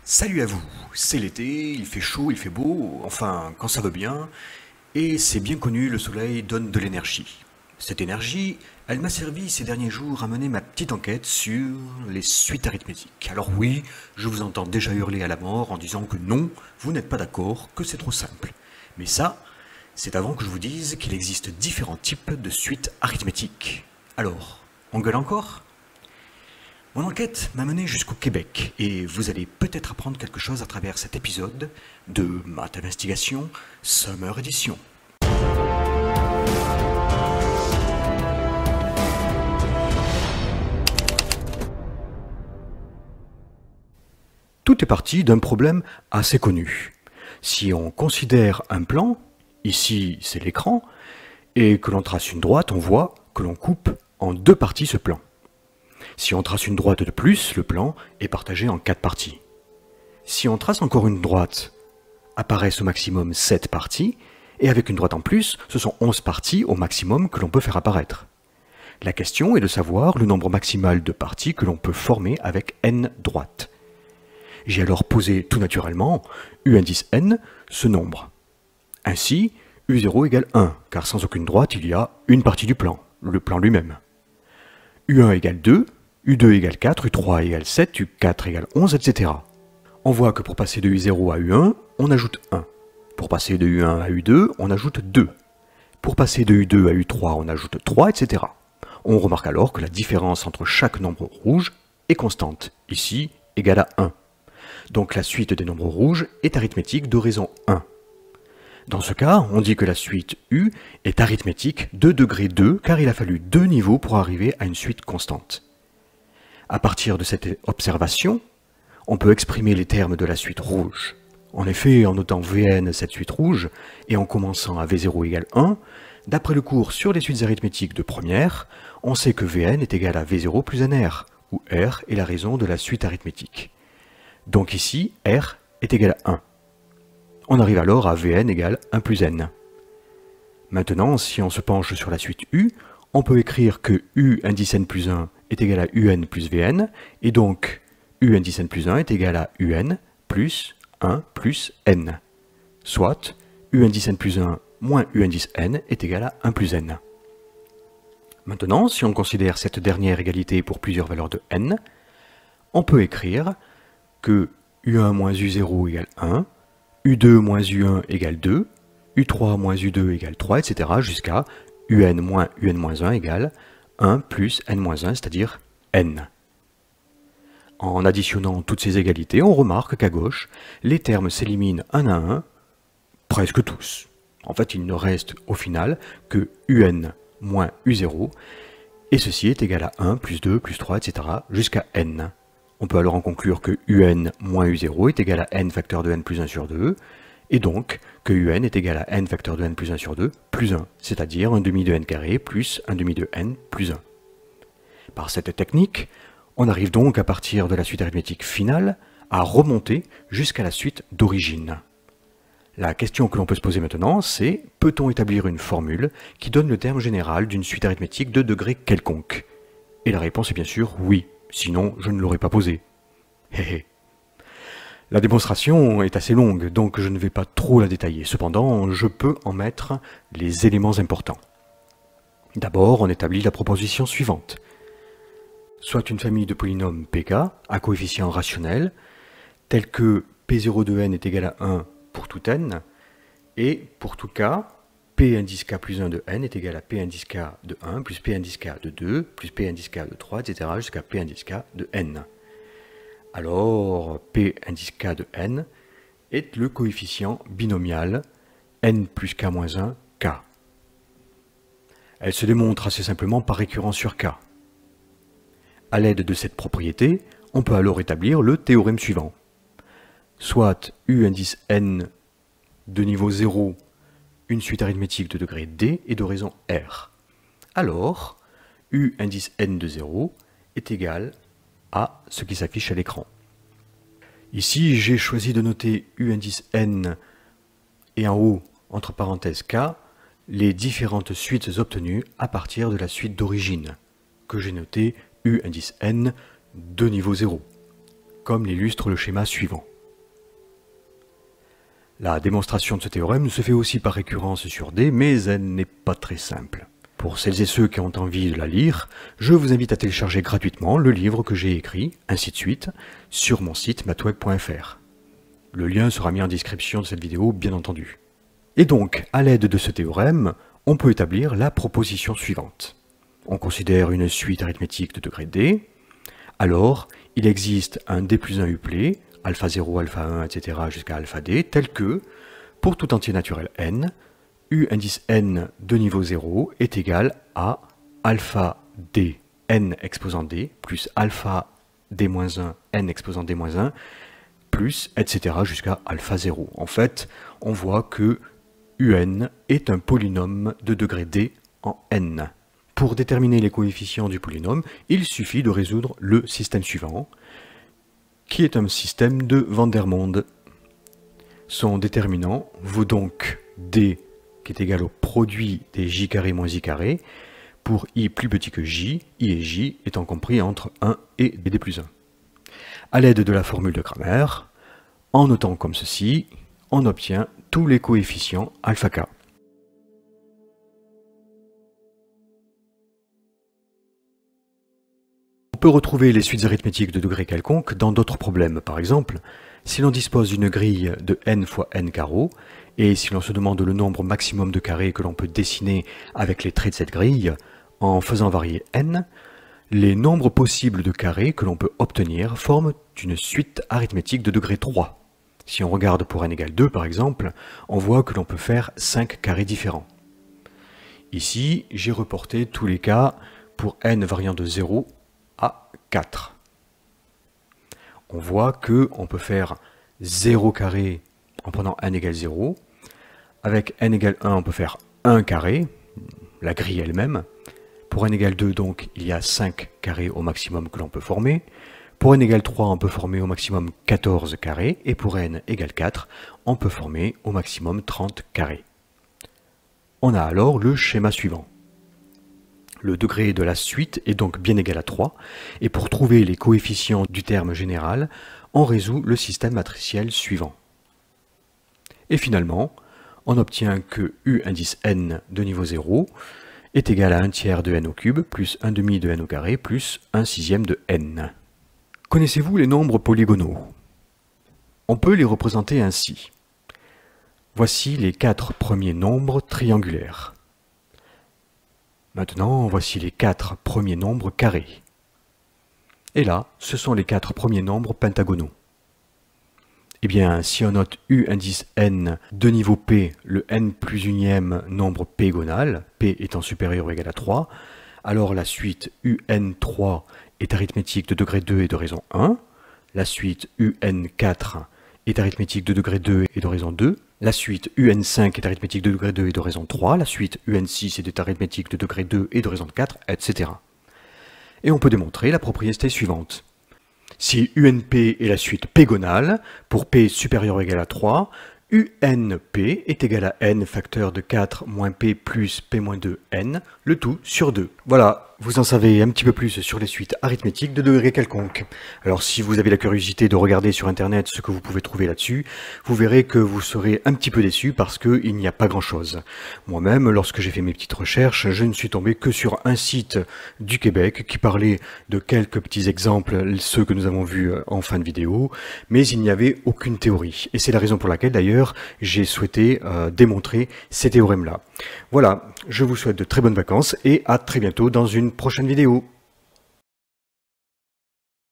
Salut à vous, c'est l'été, il fait chaud, il fait beau, enfin quand ça veut bien, et c'est bien connu, le soleil donne de l'énergie. Cette énergie, elle m'a servi ces derniers jours à mener ma petite enquête sur les suites arithmétiques. Alors oui, je vous entends déjà hurler à la mort en disant que non, vous n'êtes pas d'accord, que c'est trop simple. Mais ça, c'est avant que je vous dise qu'il existe différents types de suites arithmétiques. Alors, on gueule encore? Mon enquête m'a mené jusqu'au Québec et vous allez peut-être apprendre quelque chose à travers cet épisode de Math Investigation Summer Edition. Tout est parti d'un problème assez connu. Si on considère un plan, ici c'est l'écran, et que l'on trace une droite, on voit que l'on coupe en deux parties ce plan. Si on trace une droite de plus, le plan est partagé en 4 parties. Si on trace encore une droite, apparaissent au maximum 7 parties, et avec une droite en plus, ce sont 11 parties au maximum que l'on peut faire apparaître. La question est de savoir le nombre maximal de parties que l'on peut former avec n droites. J'ai alors posé tout naturellement U indice n ce nombre. Ainsi, U0 égale 1, car sans aucune droite, il y a une partie du plan, le plan lui-même. U1 égale 2, U2 égale 4, U3 égale 7, U4 égale 11, etc. On voit que pour passer de U0 à U1, on ajoute 1. Pour passer de U1 à U2, on ajoute 2. Pour passer de U2 à U3, on ajoute 3, etc. On remarque alors que la différence entre chaque nombre rouge est constante, ici égale à 1. Donc la suite des nombres rouges est arithmétique de raison 1. Dans ce cas, on dit que la suite U est arithmétique de degré 2 car il a fallu 2 niveaux pour arriver à une suite constante. À partir de cette observation, on peut exprimer les termes de la suite rouge. En effet, en notant Vn cette suite rouge et en commençant à V0 égale 1, d'après le cours sur les suites arithmétiques de première, on sait que Vn est égal à V0 plus Nr, où R est la raison de la suite arithmétique. Donc ici, R est égal à 1. On arrive alors à Vn égale 1 plus n. Maintenant, si on se penche sur la suite U, on peut écrire que U indice n plus 1 est égal à Un plus Vn, et donc U indice n plus 1 est égal à Un plus 1 plus n. Soit U indice n plus 1 moins U indice n est égal à 1 plus n. Maintenant, si on considère cette dernière égalité pour plusieurs valeurs de n, on peut écrire que U1 moins U0 égale 1, U2 moins U1 égale 2, U3 moins U2 égale 3, etc. jusqu'à UN moins UN moins 1 égale 1 plus n moins 1, c'est-à-dire n. En additionnant toutes ces égalités, on remarque qu'à gauche, les termes s'éliminent un à un, presque tous. En fait, il ne reste au final que UN moins U0, et ceci est égal à 1 plus 2 plus 3, etc. jusqu'à n. On peut alors en conclure que UN moins U0 est égal à n facteur de n plus 1 sur 2, et donc que UN est égal à n facteur de n plus 1 sur 2 plus 1, c'est-à-dire un demi de n carré plus un demi de n plus 1. Par cette technique, on arrive donc à partir de la suite arithmétique finale à remonter jusqu'à la suite d'origine. La question que l'on peut se poser maintenant, c'est peut-on établir une formule qui donne le terme général d'une suite arithmétique de degré quelconque? Et la réponse est bien sûr oui, sinon je ne l'aurais pas posée. Hé. La démonstration est assez longue, donc je ne vais pas trop la détailler. Cependant, je peux en mettre les éléments importants. D'abord, on établit la proposition suivante. Soit une famille de polynômes pk à coefficients rationnels, tels que p0 de n est égal à 1 pour tout n, et pour tout k, p indice k plus 1 de n est égal à p indice k de 1 plus p indice k de 2 plus p indice k de 3, etc. jusqu'à p indice k de n. Alors, p indice k de n est le coefficient binomial n plus k moins 1, k. Elle se démontre assez simplement par récurrence sur k. À l'aide de cette propriété, on peut alors établir le théorème suivant. Soit U indice n de niveau 0, une suite arithmétique de degré d et de raison r. Alors, U indice n de 0 est égal à ce qui s'affiche à l'écran. Ici, j'ai choisi de noter U indice n et en haut, entre parenthèses k, les différentes suites obtenues à partir de la suite d'origine, que j'ai noté U indice n de niveau 0, comme l'illustre le schéma suivant. La démonstration de ce théorème se fait aussi par récurrence sur D, mais elle n'est pas très simple. Pour celles et ceux qui ont envie de la lire, je vous invite à télécharger gratuitement le livre que j'ai écrit, ainsi de suite, sur mon site mathweb.fr. Le lien sera mis en description de cette vidéo, bien entendu. Et donc, à l'aide de ce théorème, on peut établir la proposition suivante. On considère une suite arithmétique de degré D. Alors, il existe un D plus 1 uplé, alpha 0, alpha 1, etc. jusqu'à alpha D, tel que, pour tout entier naturel n, U indice n de niveau 0 est égal à alpha D n exposant D plus alpha D-1 n exposant D-1 plus etc. jusqu'à alpha 0. En fait, on voit que UN est un polynôme de degré D en n. Pour déterminer les coefficients du polynôme, il suffit de résoudre le système suivant, qui est un système de Van der Monde. Son déterminant vaut donc D qui est égal au produit des j carré moins i carré, pour i plus petit que j, i et j étant compris entre 1 et d plus 1. À l'aide de la formule de Cramer, en notant comme ceci, on obtient tous les coefficients alpha k. On peut retrouver les suites arithmétiques de degré quelconque dans d'autres problèmes. Par exemple, si l'on dispose d'une grille de n fois n carreaux, et si l'on se demande le nombre maximum de carrés que l'on peut dessiner avec les traits de cette grille, en faisant varier n, les nombres possibles de carrés que l'on peut obtenir forment une suite arithmétique de degré 3. Si on regarde pour n égale 2 par exemple, on voit que l'on peut faire 5 carrés différents. Ici, j'ai reporté tous les cas pour n variant de 0 à 4. On voit qu'on peut faire 0 carré en prenant n égale 0. Avec n égale 1, on peut faire 1 carré, la grille elle-même. Pour n égale 2, donc, il y a 5 carrés au maximum que l'on peut former. Pour n égale 3, on peut former au maximum 14 carrés. Et pour n égale 4, on peut former au maximum 30 carrés. On a alors le schéma suivant. Le degré de la suite est donc bien égal à 3. Et pour trouver les coefficients du terme général, on résout le système matriciel suivant. Et finalement, on obtient que U indice n de niveau 0 est égal à 1 tiers de n au cube plus 1 demi de n au carré plus 1 sixième de n. Connaissez-vous les nombres polygonaux? On peut les représenter ainsi. Voici les 4 premiers nombres triangulaires. Maintenant, voici les 4 premiers nombres carrés. Et là, ce sont les 4 premiers nombres pentagonaux. Eh bien, si on note U indice n de niveau P, le n plus unième nombre pégonal, P étant supérieur ou égal à 3, alors la suite UN3 est arithmétique de degré 2 et de raison 1, la suite UN4 est arithmétique de degré 2 et de raison 2, la suite UN5 est arithmétique de degré 2 et de raison 3, la suite UN6 est arithmétique de degré 2 et de raison 4, etc. Et on peut démontrer la propriété suivante. Si UNP est la suite pégonale, pour P supérieur ou égal à 3, UNP est égal à n facteur de 4 moins P plus P moins 2n, le tout sur 2. Voilà, vous en savez un petit peu plus sur les suites arithmétiques de degré quelconque. Alors si vous avez la curiosité de regarder sur internet ce que vous pouvez trouver là-dessus, vous verrez que vous serez un petit peu déçu parce qu'il n'y a pas grand-chose. Moi-même, lorsque j'ai fait mes petites recherches, je ne suis tombé que sur un site du Québec qui parlait de quelques petits exemples, ceux que nous avons vus en fin de vidéo, mais il n'y avait aucune théorie. Et c'est la raison pour laquelle d'ailleurs j'ai souhaité démontrer ces théorèmes-là. Voilà, je vous souhaite de très bonnes vacances et à très bientôt dans une prochaine vidéo.